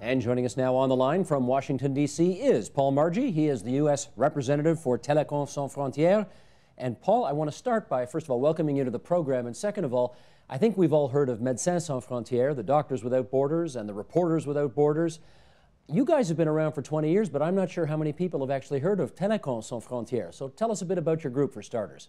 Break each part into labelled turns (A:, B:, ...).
A: And joining us now on the line from Washington, D.C. is Paul Margie. He is the U.S. representative for Telecoms Sans Frontieres. And Paul, I want to start by, first of all, welcoming you to the program. And second of all, I think we've all heard of Médecins Sans Frontières, the Doctors Without Borders, and the Reporters Without Borders. You guys have been around for 20 years, but I'm not sure how many people have actually heard of Telecoms Sans Frontieres. So tell us a bit about your group for starters.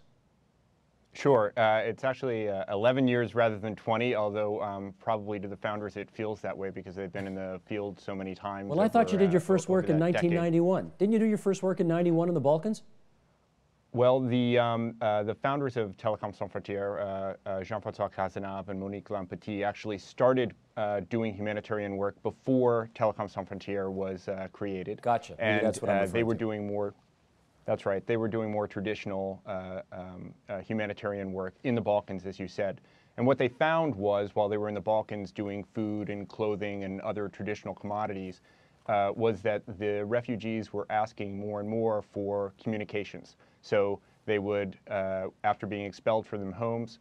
B: Sure. It's actually 11 years rather than 20, although probably to the founders it feels that way because they've been in the field so many times.
A: Well, I thought you did your first work in 1991.
B: Decade.
A: Didn't you do your first work in 91 in the Balkans?
B: Well, the founders of Telecoms Sans Frontieres, Jean-François Cazenave and Monique Lampetit, actually started doing humanitarian work before Telecoms Sans Frontieres was created.
A: Gotcha. Maybe
B: And
A: that's what I'm
B: they were
A: to.
B: doing more. That's right. They were doing more traditional humanitarian work in the Balkans, as you said. And what they found was, while they were in the Balkans doing food and clothing and other traditional commodities, was that the refugees were asking more and more for communications. So they would, after being expelled from their homes,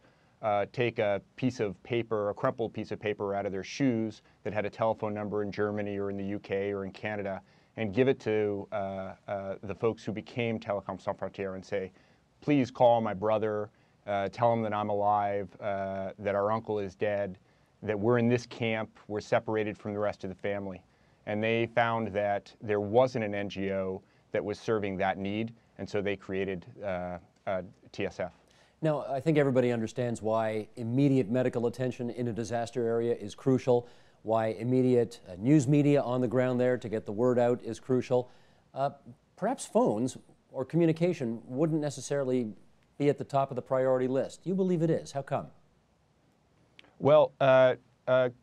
B: take a piece of paper, a crumpled piece of paper out of their shoes that had a telephone number in Germany or in the UK or in Canada, and give it to the folks who became Telecoms Sans Frontieres and say, please call my brother, tell him that I'm alive, that our uncle is dead, that we're in this camp, we're separated from the rest of the family. And they found that there wasn't an NGO that was serving that need, and so they created TSF.
A: Now, I think everybody understands why immediate medical attention in a disaster area is crucial, why immediate news media on the ground there to get the word out is crucial. Perhaps phones or communication wouldn't necessarily be at the top of the priority list. You believe it is. How come?
B: Well,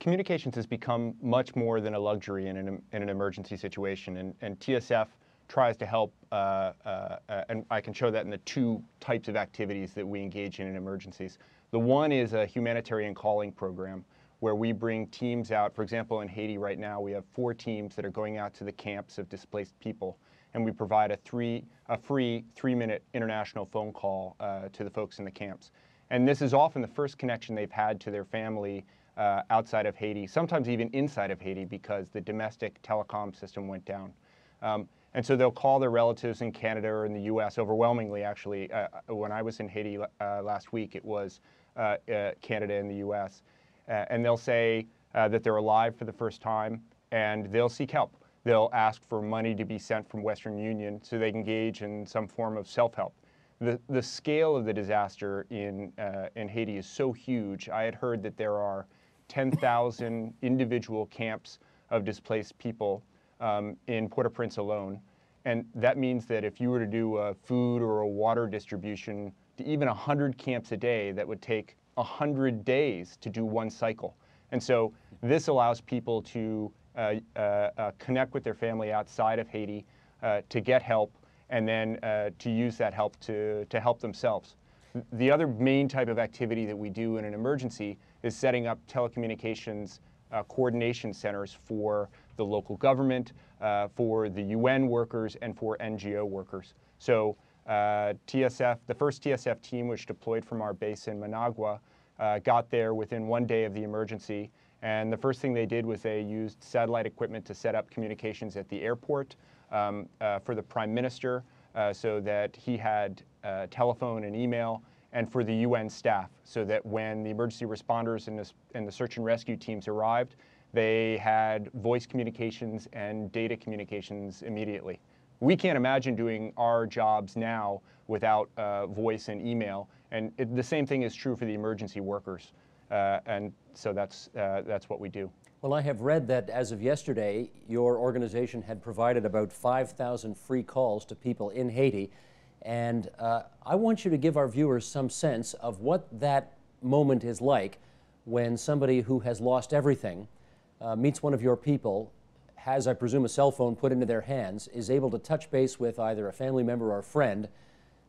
B: communications has become much more than a luxury in an emergency situation, and TSF tries to help, and I can show that in the two types of activities that we engage in emergencies. The one is a humanitarian calling program where we bring teams out. For example, in Haiti right now, we have 4 teams that are going out to the camps of displaced people, and we provide a free 3-minute international phone call to the folks in the camps. And this is often the first connection they've had to their family outside of Haiti, sometimes even inside of Haiti because the domestic telecom system went down. And so they'll call their relatives in Canada or in the US, overwhelmingly actually. When I was in Haiti last week, it was Canada and the US. And they'll say that they're alive for the first time, and they'll seek help. They'll ask for money to be sent from Western Union so they can engage in some form of self-help. The scale of the disaster in Haiti is so huge. I had heard that there are 10,000 individual camps of displaced people in Port-au-Prince alone. And that means that if you were to do a food or a water distribution to even 100 camps a day, that would take 100 days to do one cycle. And so this allows people to connect with their family outside of Haiti, to get help, and then to use that help to help themselves. The other main type of activity that we do in an emergency is setting up telecommunications coordination centers for the local government, for the UN workers, and for NGO workers. So TSF, the first TSF team, which deployed from our base in Managua, got there within 1 day of the emergency. And the first thing they did was they used satellite equipment to set up communications at the airport for the Prime Minister so that he had telephone and email, and for the UN staff so that when the emergency responders and the search and rescue teams arrived, they had voice communications and data communications immediately. We can't imagine doing our jobs now without voice and email, and the same thing is true for the emergency workers. And so that's what we do.
A: Well, I have read that as of yesterday, your organization had provided about 5,000 free calls to people in Haiti. And I want you to give our viewers some sense of what that moment is like when somebody who has lost everything meets one of your people, has, I presume, a cell phone put into their hands, is able to touch base with either a family member or a friend,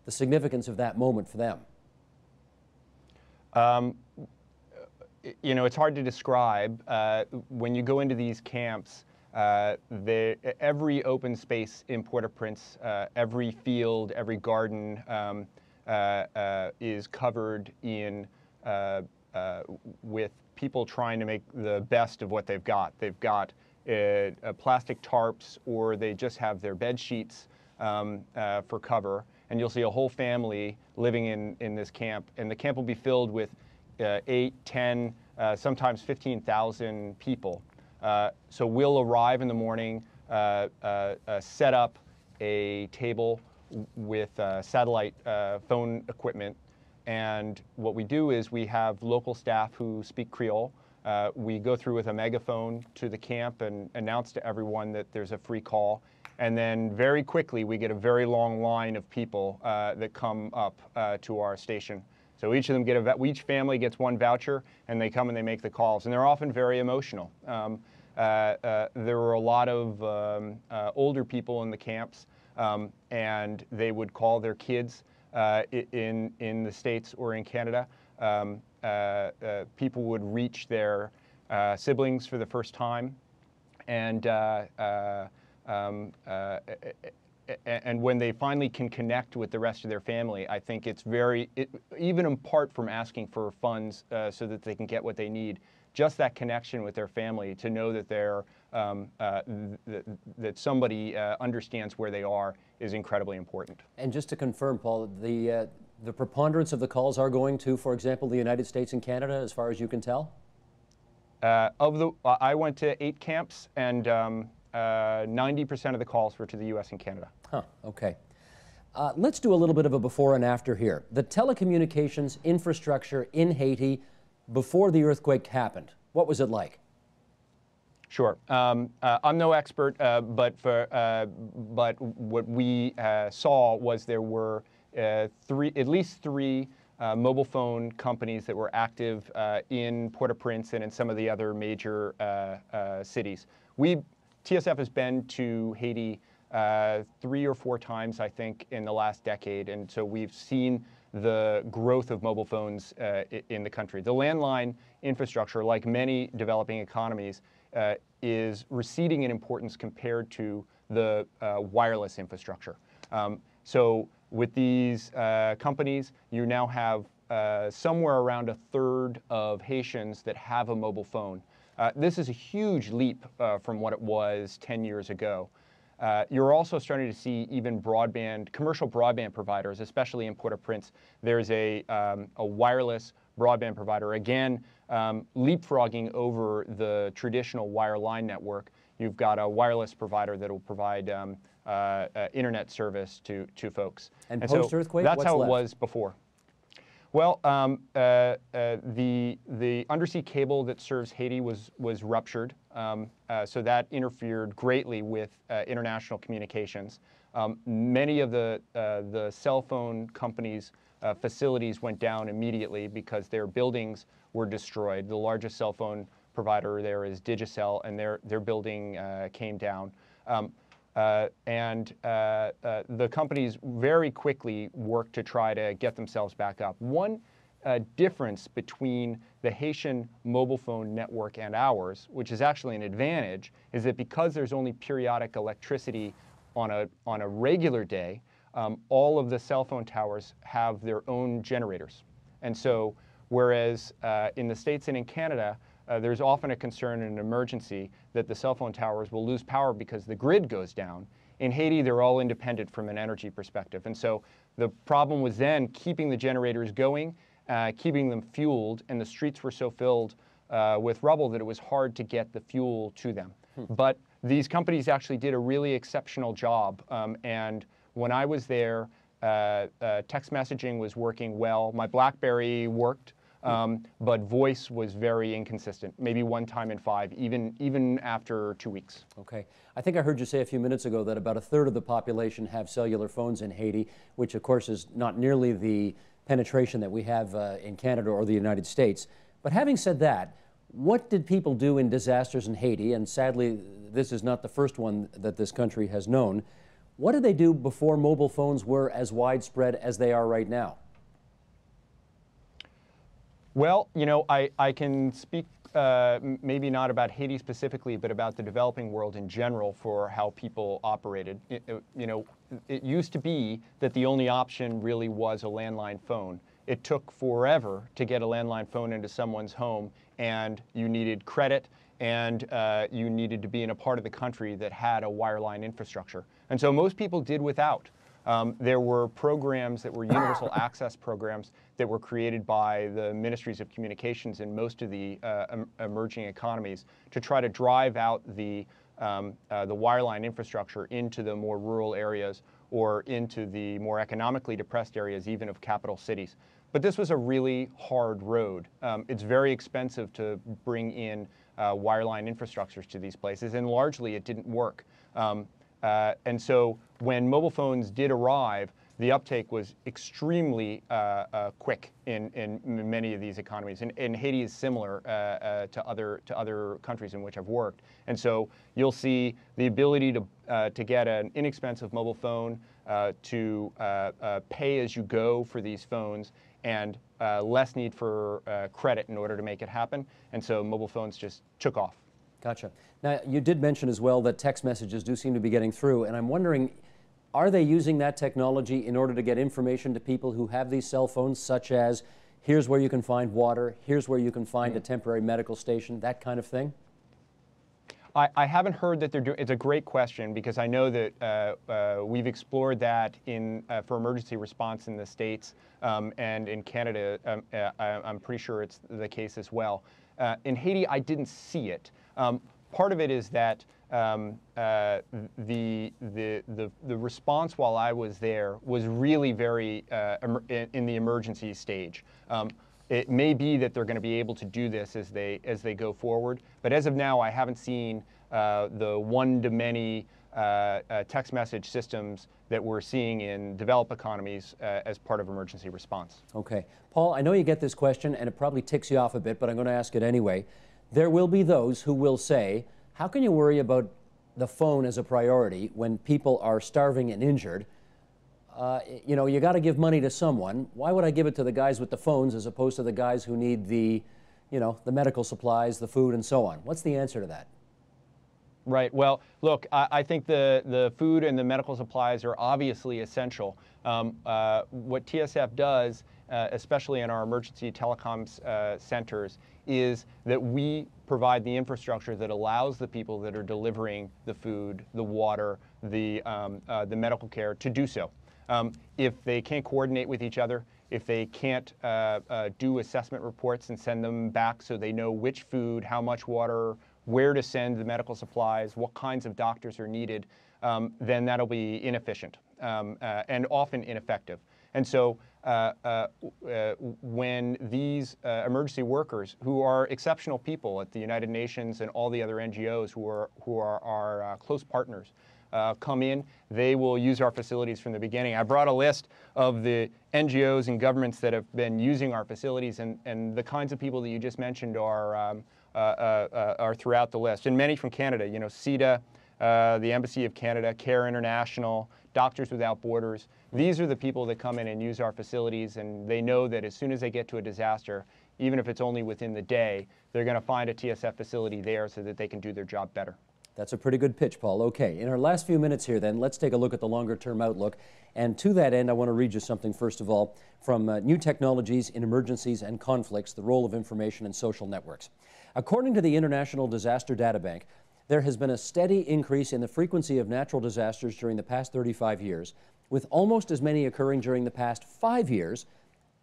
A: the significance of that moment for them.
B: You know, it's hard to describe. When you go into these camps, every open space in Port-au-Prince, every field, every garden is covered in with people trying to make the best of what they've got. They've got plastic tarps, or they just have their bed sheets for cover. And you'll see a whole family living in this camp. And the camp will be filled with 8, 10, sometimes 15,000 people. So we'll arrive in the morning, set up a table with satellite phone equipment. And what we do is we have local staff who speak Creole. We go through with a megaphone to the camp and announce to everyone that there's a free call. And then very quickly, we get a very long line of people that come up to our station. So each of them each family gets one voucher, and they come and they make the calls. And they're often very emotional. There were a lot of older people in the camps, and they would call their kids in the States or in Canada. People would reach their siblings for the first time, and when they finally can connect with the rest of their family, I think it's even apart from asking for funds so that they can get what they need, just that connection with their family, to know that that somebody understands where they are, is incredibly important. And
A: just to confirm, Paul, the preponderance of the calls are going to, for example, the United States and Canada, as far as you can tell?
B: I went to 8 camps, and 90% of the calls were to the U.S. and Canada.
A: Huh, okay. Let's do a little bit of a before and after here. The telecommunications infrastructure in Haiti before the earthquake happened, what was it like?
B: Sure. I'm no expert, but what we saw was there were at least three mobile phone companies that were active in Port-au-Prince and in some of the other major cities. TSF has been to Haiti 3 or 4 times, I think, in the last decade, and so we've seen the growth of mobile phones in the country. The landline infrastructure, like many developing economies, is receding in importance compared to the wireless infrastructure. So with these companies, you now have somewhere around 1/3 of Haitians that have a mobile phone. This is a huge leap from what it was 10 years ago. You're also starting to see even commercial broadband providers, especially in Port-au-Prince. There's a wireless broadband provider, again, leapfrogging over the traditional wireline network. You've got a wireless provider that will provide internet service to folks.
A: And post-earthquake,
B: that's
A: what's
B: how
A: left?
B: It was before. Well, the undersea cable that serves Haiti was ruptured, so that interfered greatly with international communications. Many of the cell phone companies' facilities went down immediately because their buildings were destroyed. The largest cell phone provider there is Digicel, and their building came down. The companies very quickly worked to try to get themselves back up. One difference between the Haitian mobile phone network and ours, which is actually an advantage, is that because there's only periodic electricity on a regular day, all of the cell phone towers have their own generators. And so, whereas in the States and in Canada, there's often a concern in an emergency that the cell phone towers will lose power because the grid goes down. In Haiti, they're all independent from an energy perspective. And so the problem was then keeping the generators going, keeping them fueled, and the streets were so filled with rubble that it was hard to get the fuel to them. But these companies actually did a really exceptional job. And when I was there, text messaging was working well. My BlackBerry worked. But voice was very inconsistent, maybe 1 time in 5, even after 2 weeks.
A: Okay. I think I heard you say a few minutes ago that about 1/3 of the population have cellular phones in Haiti, which of course is not nearly the penetration that we have in Canada or the United States. But having said that, what did people do in disasters in Haiti? And sadly, this is not the first one that this country has known. What did they do before mobile phones were as widespread as they are right now?
B: Well, you know, I can speak maybe not about Haiti specifically, but about the developing world in general for how people operated. It used to be that the only option really was a landline phone. It took forever to get a landline phone into someone's home, and you needed credit, and you needed to be in a part of the country that had a wireline infrastructure. And so most people did without. There were programs that were universal access programs that were created by the ministries of communications in most of the emerging economies to try to drive out the wireline infrastructure into the more rural areas or into the more economically depressed areas, even of capital cities. But this was a really hard road. It's very expensive to bring in wireline infrastructures to these places, and largely it didn't work. And so when mobile phones did arrive, the uptake was extremely quick in many of these economies, and Haiti is similar to other countries in which I've worked. And so you'll see the ability to get an inexpensive mobile phone, to pay as you go for these phones, and less need for credit in order to make it happen. And so mobile phones just took off.
A: Gotcha. Now, you did mention as well that text messages do seem to be getting through, and I'm wondering, are they using that technology in order to get information to people who have these cell phones, such as, here's where you can find water, here's where you can find a temporary medical station, that kind of thing?
B: I haven't heard that they're doing. It's a great question, because I know that we've explored that for emergency response in the States, and in Canada. I'm pretty sure it's the case as well. In Haiti, I didn't see it. Part of it is that the response while I was there was really very in the emergency stage. It may be that they're going to be able to do this as they go forward, but as of now, I haven't seen the one-to-many text message systems that we're seeing in developed economies as part of emergency response.
A: Okay. Paul, I know you get this question, and it probably ticks you off a bit, but I'm going to ask it anyway. There will be those who will say, how can you worry about the phone as a priority when people are starving and injured? You know, you got to give money to someone. Why would I give it to the guys with the phones as opposed to the guys who need the medical supplies, the food, and so on? What's the answer to that?
B: Right. Well, look, I think the food and the medical supplies are obviously essential. What TSF does, especially in our emergency telecoms centers, is that we provide the infrastructure that allows the people that are delivering the food, the water, the medical care to do so. If they can't coordinate with each other, if they can't do assessment reports and send them back so they know which food, how much water, where to send the medical supplies, what kinds of doctors are needed, then that'll be inefficient and often ineffective. And so when these emergency workers, who are exceptional people at the United Nations and all the other NGOs who are our close partners, come in, they will use our facilities from the beginning. I brought a list of the NGOs and governments that have been using our facilities, and the kinds of people that you just mentioned are throughout the list, and many from Canada. You know, CETA, the Embassy of Canada, CARE International, Doctors Without Borders. These are the people that come in and use our facilities, and they know that as soon as they get to a disaster, even if it's only within the day, they're going to find a TSF facility there so that they can do their job better.
A: That's a pretty good pitch, Paul. Okay, in our last few minutes here then, let's take a look at the longer-term outlook. And to that end, I want to read you something, first of all, from New Technologies in Emergencies and Conflicts, the Role of Information in Social Networks. According to the International Disaster Data Bank, there has been a steady increase in the frequency of natural disasters during the past 35 years, with almost as many occurring during the past 5 years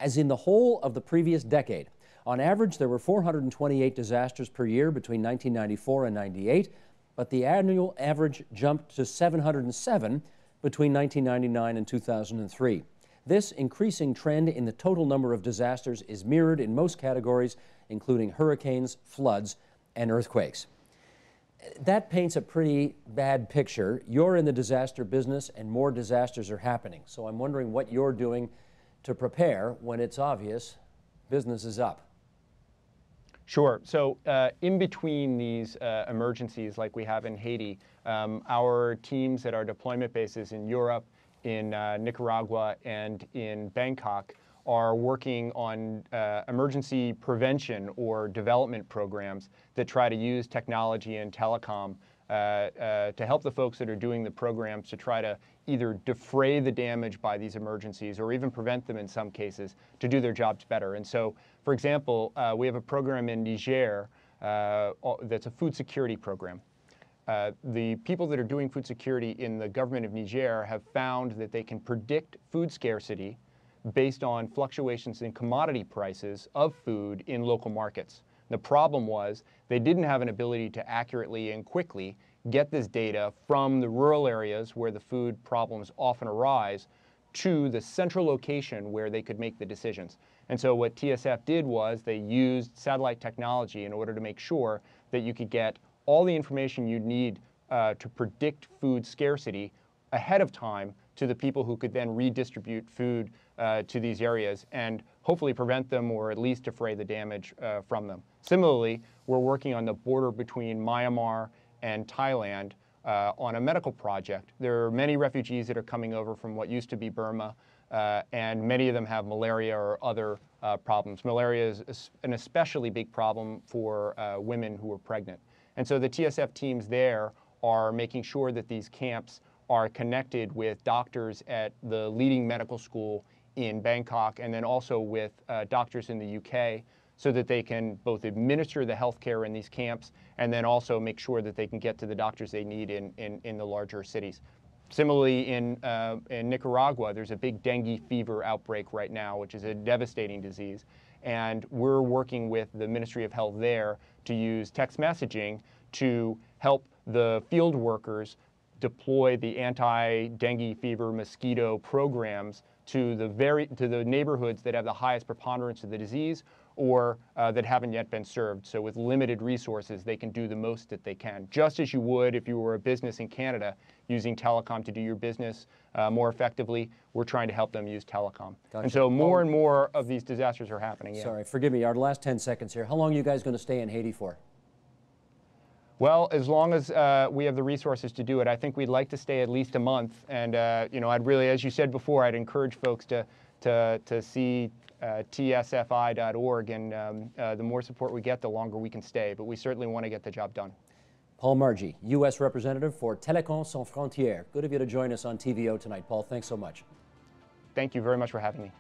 A: as in the whole of the previous decade. On average, there were 428 disasters per year between 1994 and 98, but the annual average jumped to 707 between 1999 and 2003. This increasing trend in the total number of disasters is mirrored in most categories, including hurricanes, floods, and earthquakes. That paints a pretty bad picture. You're in the disaster business, and more disasters are happening. So I'm wondering what you're doing to prepare when it's obvious business is up.
B: Sure. So in between these emergencies like we have in Haiti, our teams at our deployment bases in Europe, in Nicaragua, and in Bangkok are working on emergency prevention or development programs that try to use technology and telecom to help the folks that are doing the programs to try to either defray the damage by these emergencies or even prevent them in some cases to do their jobs better. And so, for example, we have a program in Niger that's a food security program. The people that are doing food security in the government of Niger have found that they can predict food scarcity based on fluctuations in commodity prices of food in local markets. The problem was they didn't have an ability to accurately and quickly get this data from the rural areas where the food problems often arise to the central location where they could make the decisions. And so what TSF did was they used satellite technology in order to make sure that you could get all the information you'd need to predict food scarcity ahead of time to the people who could then redistribute food to these areas and hopefully prevent them or at least defray the damage from them. Similarly, we're working on the border between Myanmar and Thailand on a medical project. There are many refugees that are coming over from what used to be Burma, and many of them have malaria or other problems. Malaria is an especially big problem for women who are pregnant. And so the TSF teams there are making sure that these camps are connected with doctors at the leading medical school in Bangkok and then also with doctors in the UK so that they can both administer the health care in these camps and then also make sure that they can get to the doctors they need in the larger cities. Similarly, in Nicaragua, there's a big dengue fever outbreak right now, which is a devastating disease. And we're working with the Ministry of Health there to use text messaging to help the field workers deploy the anti-dengue fever mosquito programs to the neighborhoods that have the highest preponderance of the disease or that haven't yet been served. So with limited resources, they can do the most that they can, just as you would if you were a business in Canada using telecom to do your business more effectively. We're trying to help them use telecom.
A: Gotcha.
B: And so more and more of these disasters are happening. Yeah.
A: Sorry, forgive me, our last 10 seconds here. How long are you guys going to stay in Haiti for?
B: Well, as long as we have the resources to do it, I think we'd like to stay at least a month. And you know, I'd really, as you said before, I'd encourage folks to see tsfi.org, and the more support we get, the longer we can stay. But we certainly want to get the job done.
A: Paul Margie, U.S. Representative for Telecoms Sans Frontieres. Good of you to join us on TVO tonight, Paul. Thanks so much.
B: Thank you very much for having me.